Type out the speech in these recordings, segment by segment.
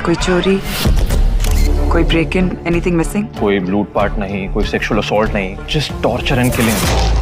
कोई चोरी, कोई ब्रेक इन, एनीथिंग मिसिंग? कोई लूटपाट नहीं, कोई सेक्सुअल असॉल्ट नहीं, जस्ट टॉर्चर एंड किलिंग।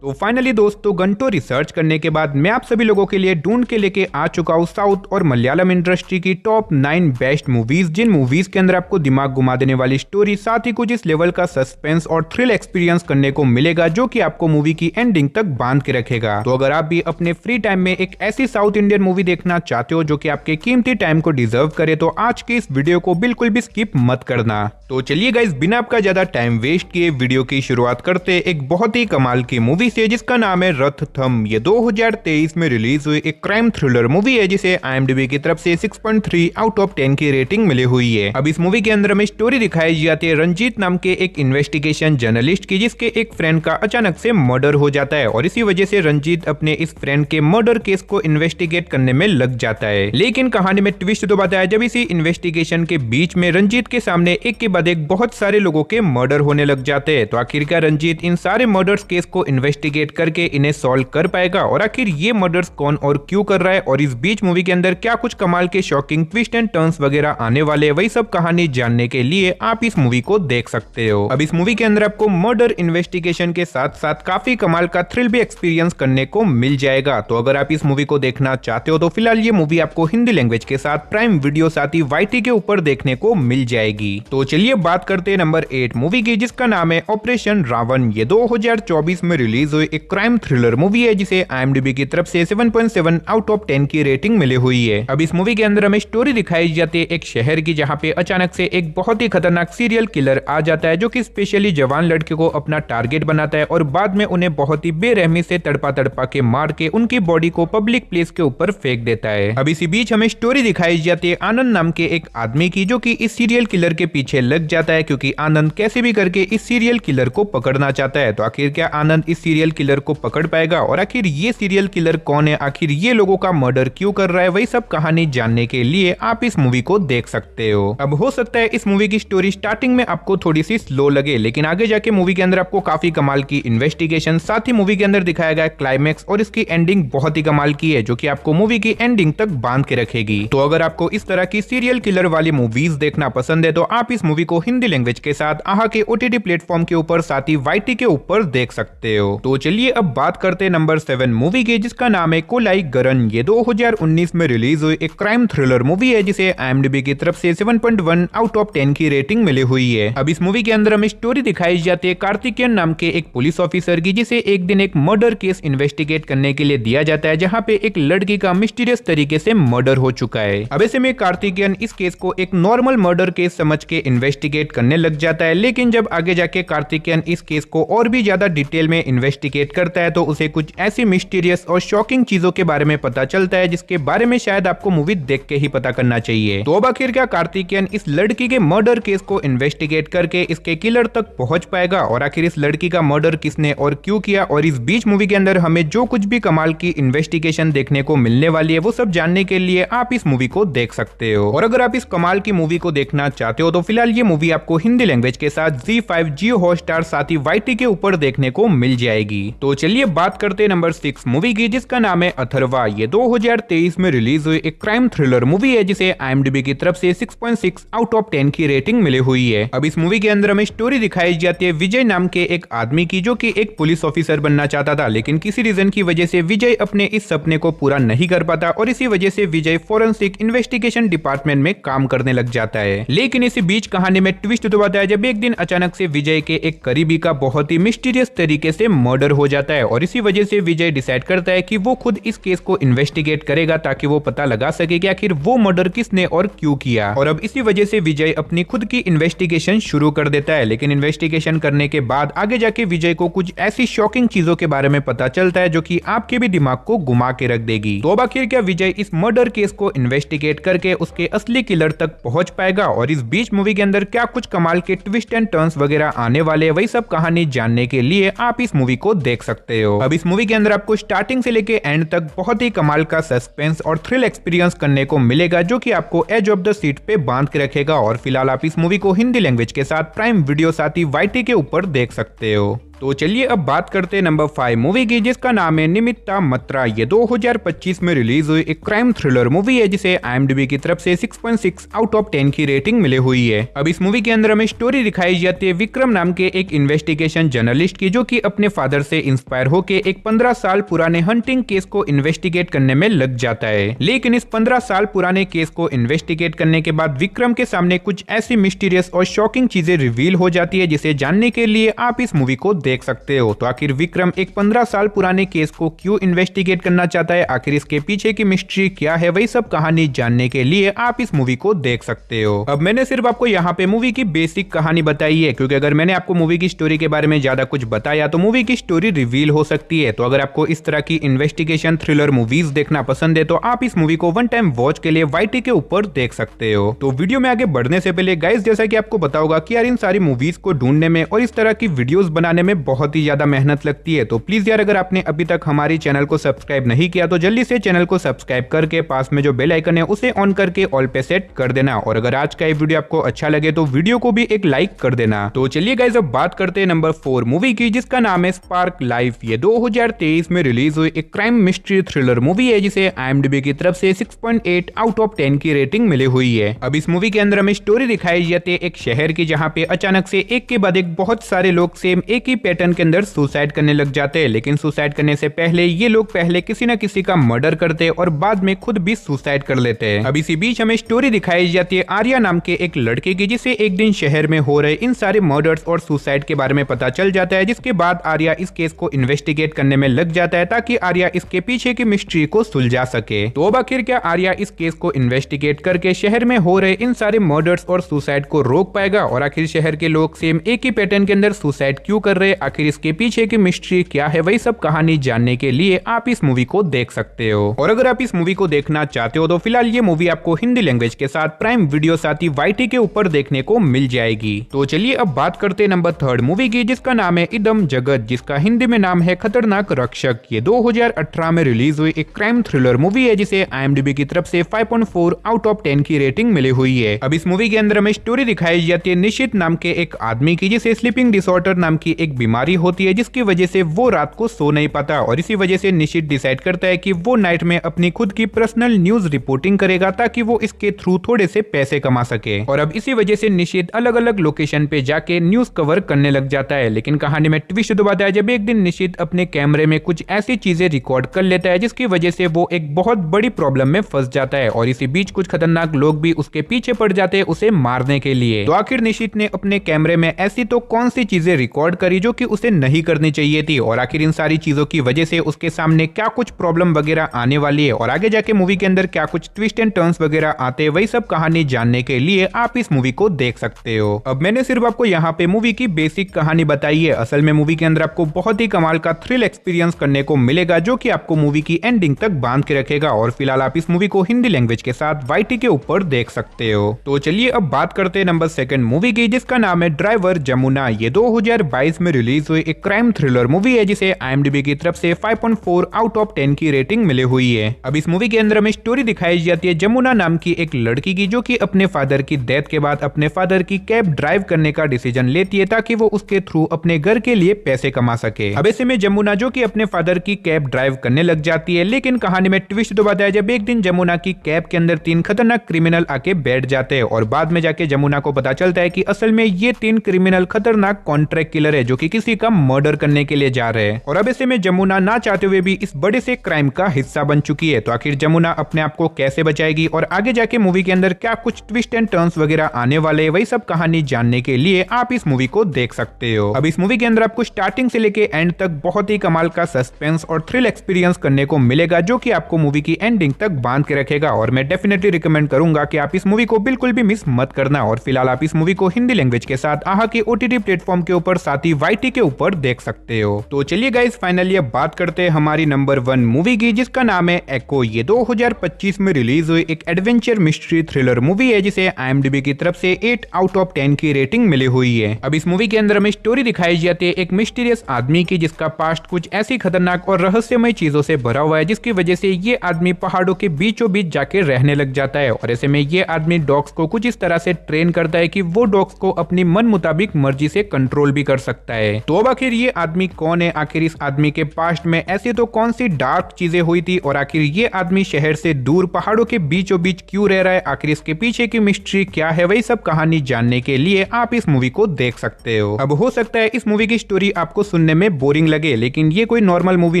तो फाइनली दोस्तों, घंटों रिसर्च करने के बाद मैं आप सभी लोगों के लिए ढूंढ के लेके आ चुका हूँ साउथ और मलयालम इंडस्ट्री की टॉप 9 बेस्ट मूवीज, जिन मूवीज के अंदर आपको दिमाग घुमा देने वाली स्टोरी, साथ ही कुछ इस लेवल का सस्पेंस और थ्रिल एक्सपीरियंस करने को मिलेगा जो कि आपको मूवी की एंडिंग तक बांध के रखेगा। तो अगर आप भी अपने फ्री टाइम में एक ऐसी साउथ इंडियन मूवी देखना चाहते हो जो कि आपके कीमती टाइम को डिजर्व करे, तो आज के इस वीडियो को बिल्कुल भी स्किप मत करना। तो चलिए गाइस, बिना आपका ज्यादा टाइम वेस्ट किए वीडियो की शुरुआत करते एक बहुत ही कमाल की मूवी से जिसका नाम है रथथम। ये 2023 में रिलीज हुई एक क्राइम थ्रिलर मूवी है जिसे IMDb की तरफ से 6.3 आउट ऑफ 10 की रेटिंग मिली हुई है। अब इस मूवी के अंदर हमें स्टोरी दिखाई जाती है रंजीत नाम के एक इन्वेस्टिगेशन जर्नलिस्ट की, जिसके एक फ्रेंड का अचानक से मर्डर हो जाता है और इसी वजह से रंजीत अपने इस फ्रेंड के मर्डर केस को इन्वेस्टिगेट करने में लग जाता है। लेकिन कहानी में ट्विस्ट तो बताया जब इसी इन्वेस्टिगेशन के बीच में रंजीत के सामने एक के बाद एक बहुत सारे लोगों के मर्डर होने लग जाते हैं। तो आखिरकार रंजीत इन सारे मर्डर्स केस को इन्वेस्टिगेट करके इन्हें सॉल्व कर पाएगा और आखिर ये मर्डर्स कौन और क्यों कर रहा है और इस बीच मूवी के अंदर क्या कुछ कमाल के शॉकिंग ट्विस्ट एंड टर्न्स वगैरह आने वाले हैं, वही सब कहानी जानने के लिए आप इस मूवी को देख सकते हो। अब इस मूवी के अंदर आपको मर्डर इन्वेस्टिगेशन के साथ साथ काफी कमाल का थ्रिल भी एक्सपीरियंस करने को मिल जाएगा। तो अगर आप इस मूवी को देखना चाहते हो तो फिलहाल ये मूवी आपको हिंदी लैंग्वेज के साथ प्राइम वीडियो साथ ही YT के ऊपर देखने को मिल जाएगी। तो चलिए बात करते हैं नंबर 8 मूवी की, जिसका नाम है ऑपरेशन रावण। ये 2024 में रिलीज हुई एक क्राइम थ्रिलर मूवी है जिसे IMDb की तरफ से 7.7 आउट ऑफ 10 की रेटिंग मिली हुई है। अब इस मूवी के अंदर हमें स्टोरी दिखाई जाती है एक शहर की, जहां पे अचानक से एक बहुत ही खतरनाक सीरियल किलर आ जाता है जो कि स्पेशली जवान लड़के को अपना टारगेट बनाता है और बाद में उन्हें बहुत ही बेरहमी से तड़पा तड़पा के मार के उनकी बॉडी को पब्लिक प्लेस के ऊपर फेंक देता है। अब इसी बीच हमें स्टोरी दिखाई जाती है आनंद नाम के एक आदमी की, जो कि इस सीरियल किलर के पीछे लग जाता है क्योंकि आनंद कैसे भी करके इस सीरियल किलर को पकड़ना चाहता है। तो आखिर क्या आनंद इस सीरियल किलर को पकड़ पाएगा और आखिर ये सीरियल किलर कौन है, आखिर ये लोगों का मर्डर क्यों कर रहा है, वही सब कहानी जानने के लिए आप इस मूवी को देख सकते हो। अब हो सकता है इस मूवी की स्टोरी स्टार्टिंग में आपको थोड़ी सी स्लो लगे, लेकिन आगे जाके मूवी के अंदर आपको काफी कमाल की इन्वेस्टिगेशन, साथ ही मूवी के अंदर दिखाया गया क्लाइमैक्स और इसकी एंडिंग बहुत ही कमाल की है जो कि आपको मूवी की एंडिंग तक बांध के रखेगी। तो अगर आपको इस तरह की सीरियल किलर वाली मूवीज देखना पसंद है तो आप इस मूवी को हिंदी लैंग्वेज के साथ आहा के OTT प्लेटफॉर्म के ऊपर साथ ही YT के ऊपर देख सकते हो। तो चलिए अब बात करते हैं नंबर 7 मूवी की, जिसका नाम है कोलाई गरन। ये 2019 में रिलीज हुई एक क्राइम थ्रिलर मूवी है जिसे IMDb की तरफ से 7.1 आउट ऑफ 10 की रेटिंग मिली हुई है। अब इस मूवी के अंदर हमें स्टोरी दिखाई जाती है कार्तिकेयन नाम के एक पुलिस ऑफिसर की, जिसे एक दिन एक मर्डर केस इन्वेस्टिगेट करने के लिए दिया जाता है जहां पे एक लड़की का मिस्टीरियस तरीके से मर्डर हो चुका है। अब ऐसे में कार्तिकेयन इस केस को एक नॉर्मल मर्डर केस समझ के इन्वेस्टिगेट करने लग जाता है, लेकिन जब आगे जाके कार्तिकेयन इस केस को और भी ज्यादा डिटेल में इन्वेस्टिगेट करता है तो उसे कुछ ऐसी मिस्टीरियस और शॉकिंग चीजों के बारे में पता चलता है जिसके बारे में शायद आपको मूवी देख के ही पता करना चाहिए। तो अब आखिर क्या कार्तिकेयन इस लड़की के मर्डर केस को इन्वेस्टिगेट करके इसके किलर तक पहुंच पाएगा और आखिर इस लड़की का मर्डर किसने और क्यों किया, और इस बीच मूवी के अंदर हमें जो कुछ भी कमाल की इन्वेस्टिगेशन देखने को मिलने वाली है वो सब जानने के लिए आप इस मूवी को देख सकते हो। और अगर आप इस कमाल की मूवी को देखना चाहते हो तो फिलहाल ये मूवी आपको हिंदी लैंग्वेज के साथ ZEE5, Jio Hotstar साथ ही YT के ऊपर देखने को मिल जाएगी। तो चलिए बात करते हैं नंबर 6 मूवी की, जिसका नाम है अथर्वा। ये 2023 में रिलीज हुई एक क्राइम थ्रिलर मूवी है जिसे IMDb की तरफ से 6.6 आउट ऑफ 10 की रेटिंग मिली हुई है। अब इस मूवी के अंदर हमें स्टोरी दिखाई जाती है विजय नाम के एक आदमी की, जो कि एक पुलिस ऑफिसर बनना चाहता था, लेकिन किसी रीजन की वजह से विजय अपने इस सपने को पूरा नहीं कर पाता और इसी वजह से विजय फोरेंसिक इन्वेस्टिगेशन डिपार्टमेंट में काम करने लग जाता है। लेकिन इसी बीच कहानी में ट्विस्ट तो बताया जब एक दिन अचानक से विजय के एक करीबी का बहुत ही मिस्टीरियस तरीके से मर्डर हो जाता है और इसी वजह से विजय डिसाइड करता है कि वो खुद इस केस को इन्वेस्टिगेट करेगा ताकि वो पता लगा सके कि आखिर वो मर्डर किसने और क्यों किया। और अब इसी वजह से विजय अपनी खुद की इन्वेस्टिगेशन शुरू कर देता है, लेकिन इन्वेस्टिगेशन करने के बाद आगे जाके विजय को कुछ ऐसी शॉकिंग चीजों के बारे में पता चलता है जो कि आपके भी दिमाग को घुमा के रख देगी। तो अब आखिर क्या विजय इस मर्डर केस को इन्वेस्टिगेट करके उसके असली किलर तक पहुंच पाएगा और इस बीच मूवी के अंदर क्या कुछ कमाल के ट्विस्ट एंड टर्न्स वगैरह आने वाले, वही सब कहानी जानने के लिए आप इस मूवी को देख सकते हो। अब इस मूवी के अंदर आपको स्टार्टिंग से लेके एंड तक बहुत ही कमाल का सस्पेंस और थ्रिल एक्सपीरियंस करने को मिलेगा जो कि आपको एज ऑफ द सीट पे बांध के रखेगा। और फिलहाल आप इस मूवी को हिंदी लैंग्वेज के साथ प्राइम वीडियो साथ ही YT के ऊपर देख सकते हो। तो चलिए अब बात करते हैं नंबर 5 मूवी की, जिसका नाम है निमित्ता मत्रा। ये 2025 में रिलीज हुई एक क्राइम थ्रिलर मूवी है जिसे IMDb की तरफ से 6.6 आउट ऑफ 10 की रेटिंग मिली हुई है। अब इस मूवी के अंदर हमें स्टोरी दिखाई जाती है विक्रम नाम के एक इन्वेस्टिगेशन जर्नलिस्ट की, जो कि अपने फादर से इंस्पायर होकर एक 15 साल पुराने हंटिंग केस को इन्वेस्टिगेट करने में लग जाता है। लेकिन इस 15 साल पुराने केस को इन्वेस्टिगेट करने के बाद विक्रम के सामने कुछ ऐसी मिस्टीरियस और शॉकिंग चीजें रिवील हो जाती है, जिसे जानने के लिए आप इस मूवी को देख सकते हो। तो आखिर विक्रम एक 15 साल पुराने केस को क्यों इन्वेस्टिगेट करना चाहता है, आखिर इसके पीछे की मिस्ट्री क्या है, वही सब कहानी जानने के लिए आप इस मूवी को देख सकते हो। अब मैंने सिर्फ आपको यहाँ पे मूवी की बेसिक कहानी बताई है, क्योंकि अगर मैंने आपको मूवी की स्टोरी के बारे में ज्यादा कुछ बताया तो मूवी की स्टोरी रिवील हो सकती है। तो अगर आपको इस तरह की इन्वेस्टिगेशन थ्रिलर मूवीज देखना पसंद है तो आप इस मूवी को वन टाइम वॉच के लिए YT के ऊपर देख सकते हो। तो वीडियो में आगे बढ़ने से पहले गाइस, जैसा कि आपको पता होगा कि यार इन सारी मूवीज को ढूंढने में और इस तरह की वीडियोस बनाने में बहुत ही ज्यादा मेहनत लगती है। तो प्लीज यार, अगर आपने अभी तक हमारी चैनल को सब्सक्राइब नहीं किया तो जल्दी से चैनल को सब्सक्राइब करके पास में जो बेल आइकन है उसे ऑन करके ऑल पे सेट कर देना। और अगर आज का ये वीडियो आपको अच्छा लगे तो वीडियो को भी एक लाइक कर देना। तो चलिए गाइस, अब बात करते हैं नंबर 4 मूवी की, जिसका नाम है स्पार्क लाइफ। ये 2023 में रिलीज हुई एक क्राइम मिस्ट्री थ्रिलर मूवी है जिसे IMDb की तरफ से 6.8 आउट ऑफ 10 की रेटिंग मिली हुई है। अब इस मूवी के अंदर हमें स्टोरी दिखाई जाती है एक शहर की, जहाँ पे अचानक से एक के बाद एक बहुत सारे लोग सेम एक ही पैटर्न के अंदर सुसाइड करने लग जाते हैं। लेकिन सुसाइड करने से पहले ये लोग पहले किसी न किसी का मर्डर करते हैं और बाद में खुद भी सुसाइड कर लेते हैं। अब इसी बीच हमें स्टोरी दिखाई जाती है आर्या नाम के एक लड़के की, जिसे एक दिन शहर में हो रहे इन सारे मर्डर्स और सुसाइड के बारे में पता चल जाता है, जिसके बाद आर्या इस केस को इन्वेस्टिगेट करने में लग जाता है ताकि आर्या इसके पीछे की मिस्ट्री को सुलझा सके। तो अब आखिर क्या आर्या इस केस को इन्वेस्टिगेट करके शहर में हो रहे इन सारे मर्डर्स और सुसाइड को रोक पाएगा, और आखिर शहर के लोग सेम एक ही पैटर्न के अंदर सुसाइड क्यों कर रहे हैं, आखिर इसके पीछे की मिस्ट्री क्या है, वही सब कहानी जानने के लिए आप इस मूवी को देख सकते हो। और अगर आप इस मूवी को देखना चाहते हो तो फिलहाल ये मूवी आपको हिंदी लैंग्वेज के साथ प्राइम वीडियो साथ ही YT के ऊपर देखने को मिल जाएगी। तो चलिए अब बात करते हैं नंबर 3 मूवी की, जिसका नाम है इदम जगत, जिसका हिंदी में नाम है खतरनाक रक्षक। ये 2018 में रिलीज हुई एक क्राइम थ्रिलर मूवी है जिसे IMDb की तरफ से 5.4 आउट ऑफ 10 की रेटिंग मिली हुई है। अब इस मूवी के अंदर हमें स्टोरी दिखाई जाती है निशित नाम के एक आदमी की, जिसे स्लीपिंग डिसऑर्डर नाम की एक बीमारी होती है, जिसकी वजह से वो रात को सो नहीं पाता। और इसी वजह से निशित डिसाइड करता है कि वो नाइट में अपनी खुद की पर्सनल न्यूज रिपोर्टिंग करेगा ताकि वो इसके थ्रू थोड़े से पैसे कमा सके। और अब इसी वजह से निशित अलग अलग लोकेशन पे जाके न्यूज कवर करने लग जाता है। लेकिन कहानी में ट्विस्ट दबाता है जब एक दिन निशित अपने कैमरे में कुछ ऐसी चीजें रिकॉर्ड कर लेता है जिसकी वजह से वो एक बहुत बड़ी प्रॉब्लम में फंस जाता है। और इसी बीच कुछ खतरनाक लोग भी उसके पीछे पड़ जाते हैं उसे मारने के लिए। तो आखिर निशित ने अपने कैमरे में ऐसी तो कौन सी चीजें रिकॉर्ड करी जो कि उसे नहीं करनी चाहिए थी, और आखिर इन सारी चीजों की वजह से उसके सामने क्या कुछ प्रॉब्लम वगैरह आने वाली है, और आगे जाके मूवी के अंदर क्या कुछ ट्विस्ट एंड टर्न्स वगैरह आते हैं, वही सब कहानी जानने के लिए आप इस मूवी को देख सकते हो। अब मैंने सिर्फ आपको यहाँ पे मूवी की बेसिक कहानी बताई है। असल में मूवी के अंदर आपको बहुत ही कमाल का थ्रिल एक्सपीरियंस करने को मिलेगा, जो कि आपको मूवी की एंडिंग तक बांध के रखेगा। और फिलहाल आप इस मूवी को हिंदी लैंग्वेज के साथ YT के ऊपर देख सकते हो। तो चलिए अब बात करते हैं नंबर 2 मूवी की, जिसका नाम है ड्राइवर जमुना। ये 2022 में रिलीज हुई एक क्राइम थ्रिलर मूवी है जिसे IMDb की तरफ से 5.4 आउट ऑफ 10 की रेटिंग मिली हुई है। अब इस मूवी के अंदर हमें स्टोरी दिखाई जाती है जमुना नाम की एक लड़की की, जो कि अपने फादर की डेथ के बाद अपने फादर की कैब ड्राइव करने का डिसीजन लेती है ताकि वो उसके थ्रू अपने घर के लिए पैसे कमा सके। अब ऐसे में जमुना जो कि अपने फादर की कैब ड्राइव करने लग जाती है, लेकिन कहानी में ट्विस्ट दबाता है जब एक दिन जमुना की कैब के अंदर 3 खतरनाक क्रिमिनल आके बैठ जाते हैं। और बाद में जाके जमुना को पता चलता है कि असल में ये 3 क्रिमिनल खतरनाक कॉन्ट्रैक्ट किलर है, जो कि किसी का मर्डर करने के लिए जा रहे हैं। और अब ऐसे में जमुना ना चाहते हुए भी इस बड़े से क्राइम का हिस्सा बन चुकी है। तो आखिर जमुना अपने आप को कैसे बचाएगी और आगे जाके मूवी के अंदर क्या कुछ ट्विस्ट एंड टर्न्स वगैरह आने वाले, वही सब कहानी जानने के लिए आप इस मूवी को देख सकते हो। अब इस मूवी के अंदर आपको स्टार्टिंग से लेके एंड तक बहुत ही कमाल का सस्पेंस और थ्रिल एक्सपीरियंस करने को मिलेगा, जो कि आपको मूवी की एंडिंग तक बांध के रखेगा। और मैं डेफिनेटली रिकमेंड करूंगा कि आप इस मूवी को बिल्कुल भी मिस मत करना। और फिलहाल आप इस मूवी को हिंदी लैंग्वेज के साथ आहा के OTT प्लेटफॉर्म के ऊपर साथ ही YT के ऊपर देख सकते हो। तो चलिए गाइस, फाइनली अब बात करते हैं हमारी नंबर 1 मूवी की, जिसका नाम है एको। ये 2025 में रिलीज हुई एक एडवेंचर मिस्ट्री थ्रिलर मूवी है जिसे IMDb की तरफ से 8 आउट ऑफ 10 की रेटिंग मिली हुई है। अब इस मूवी के अंदर हमें स्टोरी दिखाई जाती है एक मिस्टीरियस आदमी की, जिसका पास्ट कुछ ऐसी खतरनाक और रहस्यमय चीजों से भरा हुआ है, जिसकी वजह से ये आदमी पहाड़ों के बीचों बीच जाके रहने लग जाता है। और ऐसे में ये आदमी डॉग्स को कुछ इस तरह से ट्रेन करता है कि वो डॉग्स को अपनी मन मुताबिक मर्जी से कंट्रोल भी कर सकता है। है। तो अब आखिर ये आदमी कौन है, आखिर इस आदमी के पास्ट में ऐसी तो कौन सी डार्क चीजें हुई थी और आखिर ये आदमी शहर से दूर पहाड़ों के बीचों बीच क्यों रह रहा है, आखिर इसके पीछे की मिस्ट्री क्या है, वही सब कहानी जानने के लिए आप इस मूवी को देख सकते हो। अब हो सकता है इस मूवी की स्टोरी आपको सुनने में बोरिंग लगे, लेकिन ये कोई नॉर्मल मूवी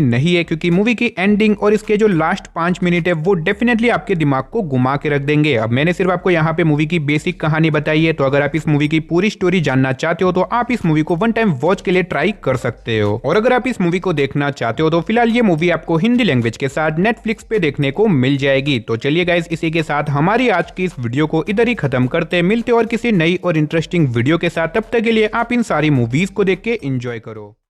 नहीं है, क्योंकि मूवी की एंडिंग और इसके जो लास्ट 5 मिनट है वो डेफिनेटली आपके दिमाग को घुमा के रख देंगे। अब मैंने सिर्फ आपको यहाँ पे मूवी की बेसिक कहानी बताई है, तो अगर आप इस मूवी की पूरी स्टोरी जानना चाहते हो तो आप इस मूवी को वन टाइम वॉच के लिए ट्राई कर सकते हो। और अगर आप इस मूवी को देखना चाहते हो तो फिलहाल ये मूवी आपको हिंदी लैंग्वेज के साथ नेटफ्लिक्स पे देखने को मिल जाएगी। तो चलिए गाइस, इसी के साथ हमारी आज की इस वीडियो को इधर ही खत्म करते हैं। मिलते और किसी नई और इंटरेस्टिंग वीडियो के साथ, तब तक के लिए आप इन सारी मूवीज को देख के एंजॉय करो।